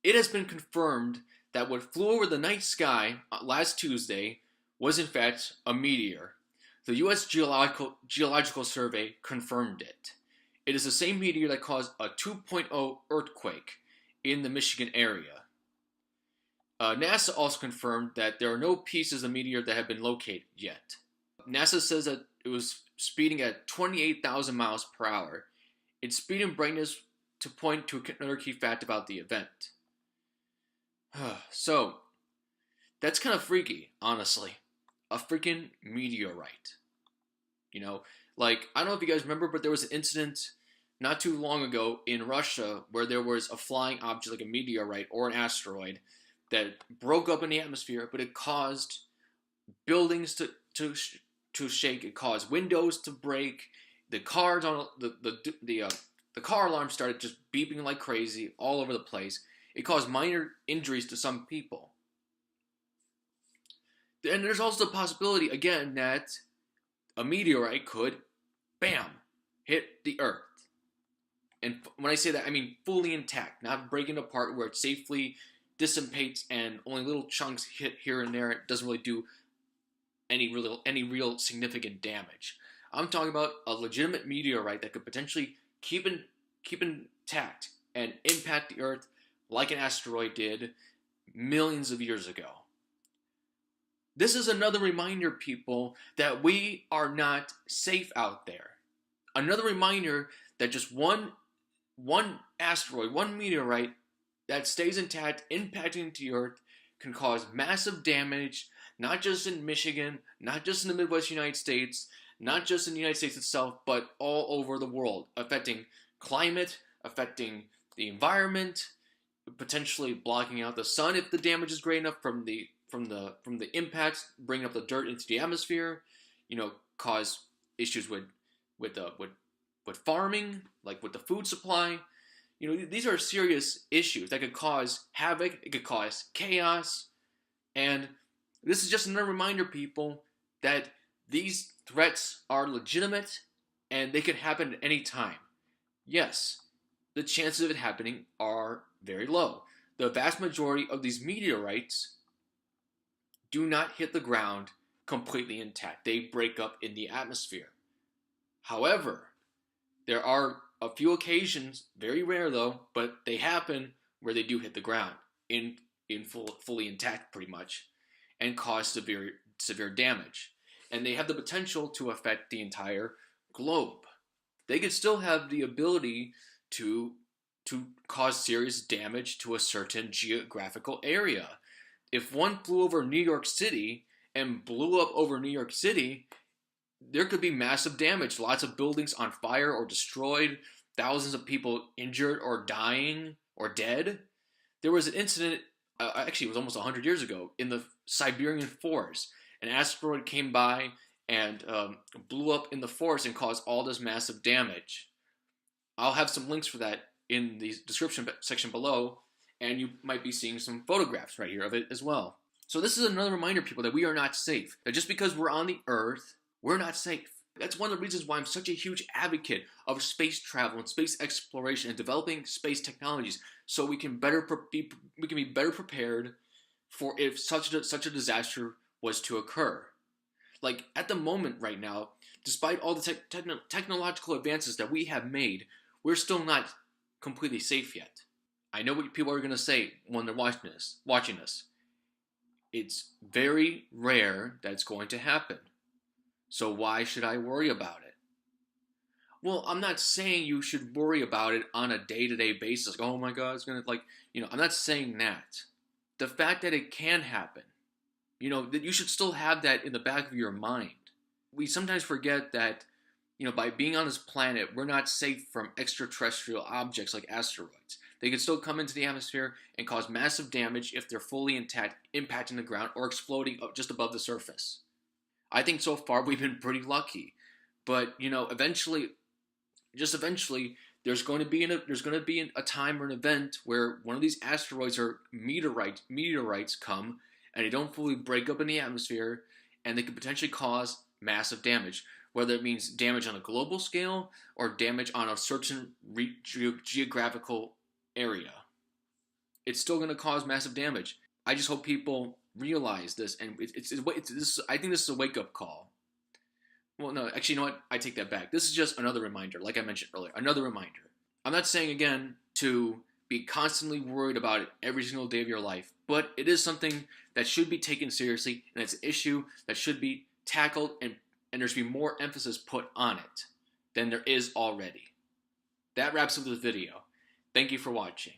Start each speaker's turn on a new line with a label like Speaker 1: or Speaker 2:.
Speaker 1: It has been confirmed that what flew over the night sky last Tuesday was in fact a meteor. The U.S. Geological Survey confirmed it. It is the same meteor that caused a 2.0 earthquake in the Michigan area. NASA also confirmed that there are no pieces of meteor that have been located yet. NASA says that it was speeding at 28,000 miles per hour. Its speed and brightness to point to another key fact about the event. So, that's kind of freaky, honestly. A freaking meteorite. You know, like, I don't know if you guys remember, but there was an incident not too long ago in Russia where there was a flying object like a meteorite or an asteroid that broke up in the atmosphere, but it caused buildings to shake. It caused windows to break. The cars on the car alarm started just beeping like crazy all over the place. It caused minor injuries to some people. And there's also the possibility again that a meteorite could, bam, hit the Earth. And when I say that, I mean fully intact, not breaking apart where it safely dissipates and only little chunks hit here and there. It doesn't really do any real significant damage. I'm talking about a legitimate meteorite that could potentially keep intact and impact the Earth like an asteroid did millions of years ago. This is another reminder, people, that we are not safe out there. Another reminder that just one asteroid, one meteorite that stays intact, impacting the Earth, can cause massive damage, not just in Michigan, not just in the Midwest United States, not just in the United States itself, but all over the world, affecting climate, affecting the environment, potentially blocking out the sun if the damage is great enough from the impacts, bringing up the dirt into the atmosphere, cause issues with farming, like with the food supply. These are serious issues that could cause havoc, it could cause chaos, and this is just another reminder, people, that these threats are legitimate and they can happen at any time. Yes, the chances of it happening are very low. The vast majority of these meteorites do not hit the ground completely intact. They break up in the atmosphere. However, there are a few occasions, very rare though, but they happen where they do hit the ground fully intact pretty much and cause severe damage. And they have the potential to affect the entire globe. They could still have the ability to cause serious damage to a certain geographical area. If one flew over New York City and blew up over New York City, there could be massive damage. Lots of buildings on fire or destroyed, thousands of people injured or dying or dead. There was an incident, actually it was almost 100 years ago, in the Siberian forest. An asteroid came by and blew up in the forest and caused all this massive damage. I'll have some links for that in the description section below, and you might be seeing some photographs right here of it as well. So this is another reminder, people, that we are not safe. That just because we're on the Earth, we're not safe. That's one of the reasons why I'm such a huge advocate of space travel and space exploration and developing space technologies, so we can be better prepared for if such a disaster was to occur. Like at the moment right now, despite all the technological advances that we have made, we're still not completely safe yet. I know what people are going to say when they're watching this. It's very rare that it's going to happen. So why should I worry about it? Well, I'm not saying you should worry about it on a day-to-day basis. Like, oh my God, it's going to I'm not saying that. The fact that it can happen, that you should still have that in the back of your mind. We sometimes forget that, by being on this planet, we're not safe from extraterrestrial objects like asteroids. They can still come into the atmosphere and cause massive damage if they're fully intact, impacting the ground or exploding just above the surface. I think so far we've been pretty lucky, but eventually, there's going to be a time or an event where one of these asteroids or meteorites come and they don't fully break up in the atmosphere, and they could potentially cause massive damage, whether it means damage on a global scale or damage on a certain geographical area. it's still going to cause massive damage. I just hope people realize this, and I think this is a wake-up call. Well, no, actually, you know what? I take that back. This is just another reminder, like I mentioned earlier, another reminder. I'm not saying, again, to be constantly worried about it every single day of your life, but it is something that should be taken seriously, and it's an issue that should be tackled, and there should be more emphasis put on it than there is already. That wraps up this video. Thank you for watching.